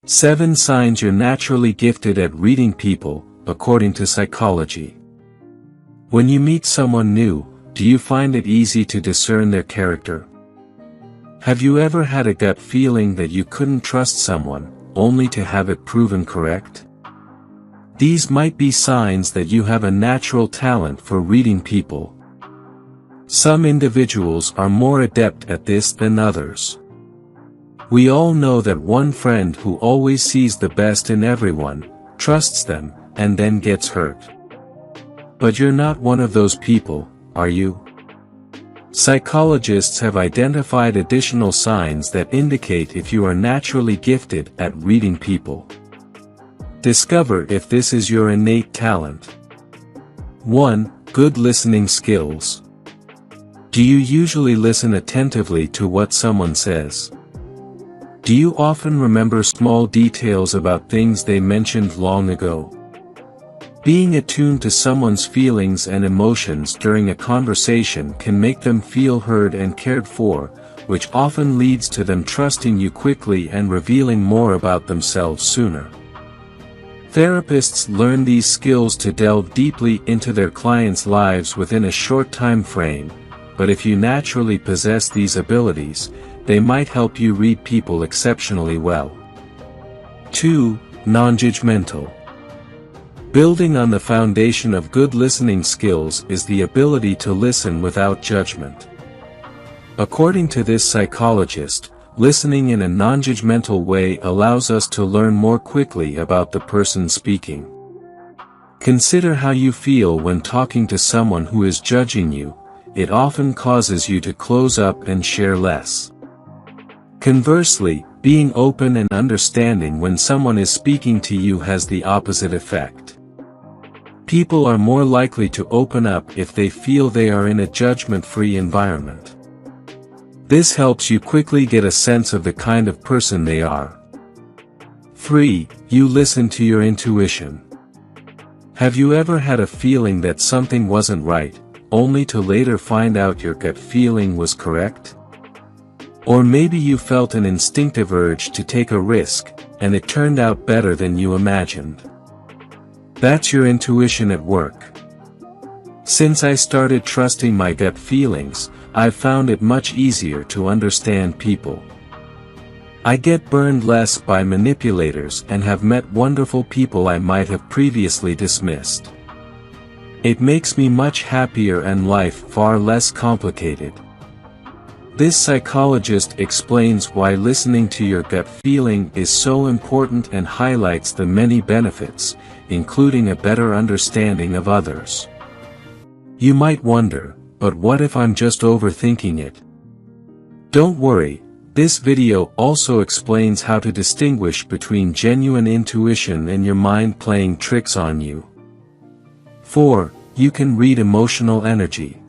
7 signs you're naturally gifted at reading people, according to psychology. When you meet someone new, do you find it easy to discern their character? Have you ever had a gut feeling that you couldn't trust someone, only to have it proven correct? These might be signs that you have a natural talent for reading people. Some individuals are more adept at this than others. We all know that one friend who always sees the best in everyone, trusts them, and then gets hurt. But you're not one of those people, are you? Psychologists have identified additional signs that indicate if you are naturally gifted at reading people. Discover if this is your innate talent. 1. Good listening skills. Do you usually listen attentively to what someone says? Do you often remember small details about things they mentioned long ago? Being attuned to someone's feelings and emotions during a conversation can make them feel heard and cared for, which often leads to them trusting you quickly and revealing more about themselves sooner. Therapists learn these skills to delve deeply into their clients' lives within a short time frame, but if you naturally possess these abilities, they might help you read people exceptionally well. 2. Non-Judgmental. Building on the foundation of good listening skills is the ability to listen without judgment. According to this psychologist, listening in a non-judgmental way allows us to learn more quickly about the person speaking. Consider how you feel when talking to someone who is judging you. It often causes you to close up and share less. Conversely, being open and understanding when someone is speaking to you has the opposite effect. People are more likely to open up if they feel they are in a judgment-free environment. This helps you quickly get a sense of the kind of person they are. 3. You listen to your intuition. Have you ever had a feeling that something wasn't right, only to later find out your gut feeling was correct? Or maybe you felt an instinctive urge to take a risk, and it turned out better than you imagined. That's your intuition at work. Since I started trusting my gut feelings, I've found it much easier to understand people. I get burned less by manipulators and have met wonderful people I might have previously dismissed. It makes me much happier and life far less complicated. This psychologist explains why listening to your gut feeling is so important and highlights the many benefits, including a better understanding of others. You might wonder, but what if I'm just overthinking it? Don't worry, this video also explains how to distinguish between genuine intuition and your mind playing tricks on you. 4. You can read emotional energy.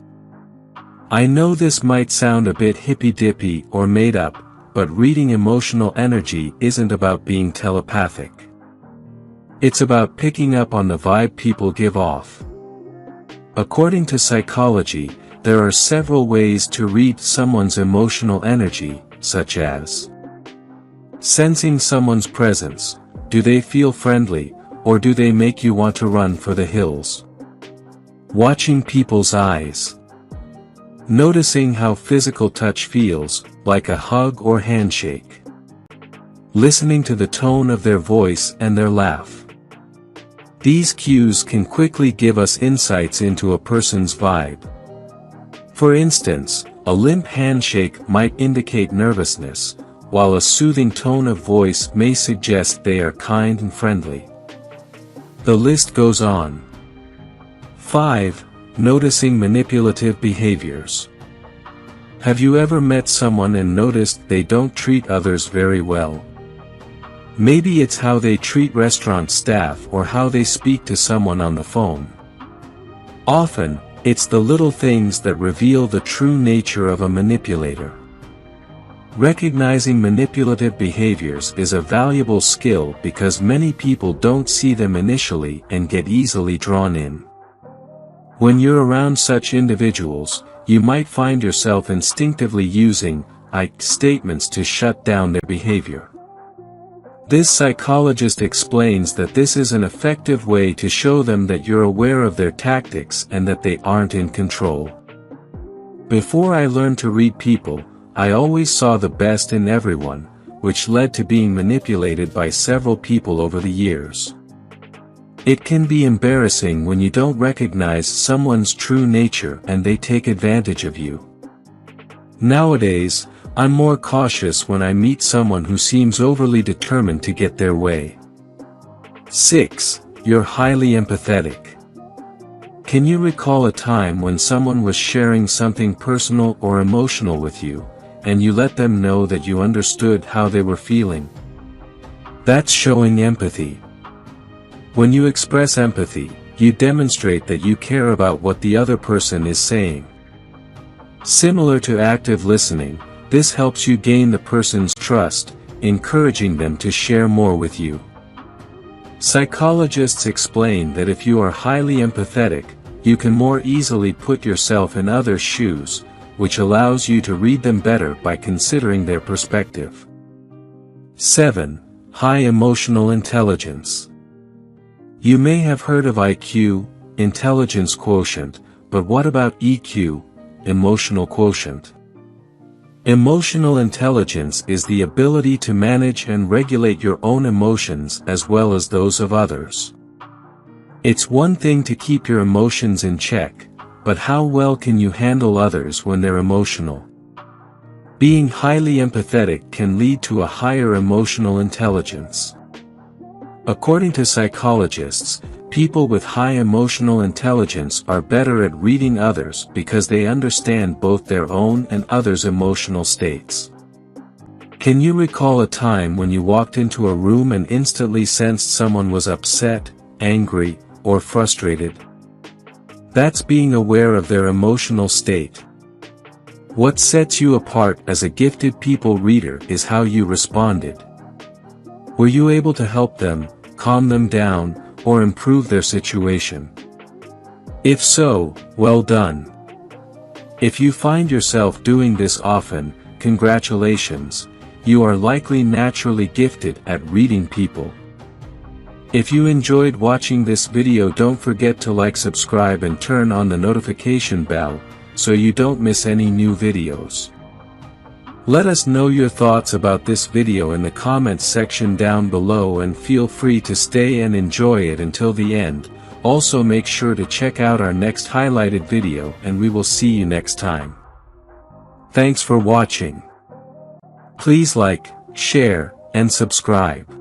I know this might sound a bit hippy-dippy or made up, but reading emotional energy isn't about being telepathic. It's about picking up on the vibe people give off. According to psychology, there are several ways to read someone's emotional energy, such as sensing someone's presence. Do they feel friendly, or do they make you want to run for the hills? Watching people's eyes. Noticing how physical touch feels, like a hug or handshake. Listening to the tone of their voice and their laugh. These cues can quickly give us insights into a person's vibe. For instance, a limp handshake might indicate nervousness, while a soothing tone of voice may suggest they are kind and friendly. The list goes on. 5. Noticing manipulative behaviors. Have you ever met someone and noticed they don't treat others very well? Maybe it's how they treat restaurant staff or how they speak to someone on the phone. Often, it's the little things that reveal the true nature of a manipulator. Recognizing manipulative behaviors is a valuable skill because many people don't see them initially and get easily drawn in. When you're around such individuals, you might find yourself instinctively using I statements to shut down their behavior. This psychologist explains that this is an effective way to show them that you're aware of their tactics and that they aren't in control. Before I learned to read people, I always saw the best in everyone, which led to being manipulated by several people over the years. It can be embarrassing when you don't recognize someone's true nature and they take advantage of you. Nowadays, I'm more cautious when I meet someone who seems overly determined to get their way. 6. You're highly empathetic. Can you recall a time when someone was sharing something personal or emotional with you, and you let them know that you understood how they were feeling? That's showing empathy. When you express empathy, you demonstrate that you care about what the other person is saying. Similar to active listening, this helps you gain the person's trust, encouraging them to share more with you. Psychologists explain that if you are highly empathetic, you can more easily put yourself in others' shoes, which allows you to read them better by considering their perspective. 7. High emotional intelligence. You may have heard of IQ, intelligence quotient, but what about EQ, emotional quotient? Emotional intelligence is the ability to manage and regulate your own emotions as well as those of others. It's one thing to keep your emotions in check, but how well can you handle others when they're emotional? Being highly empathetic can lead to a higher emotional intelligence. According to psychologists, people with high emotional intelligence are better at reading others because they understand both their own and others' emotional states. Can you recall a time when you walked into a room and instantly sensed someone was upset, angry, or frustrated? That's being aware of their emotional state. What sets you apart as a gifted people reader is how you responded. Were you able to help them, calm them down, or improve their situation? If so, well done. If you find yourself doing this often, congratulations, you are likely naturally gifted at reading people. If you enjoyed watching this video, don't forget to like, subscribe and turn on the notification bell, so you don't miss any new videos. Let us know your thoughts about this video in the comments section down below, and feel free to stay and enjoy it until the end. Also make sure to check out our next highlighted video, and we will see you next time. Thanks for watching. Please like, share, and subscribe.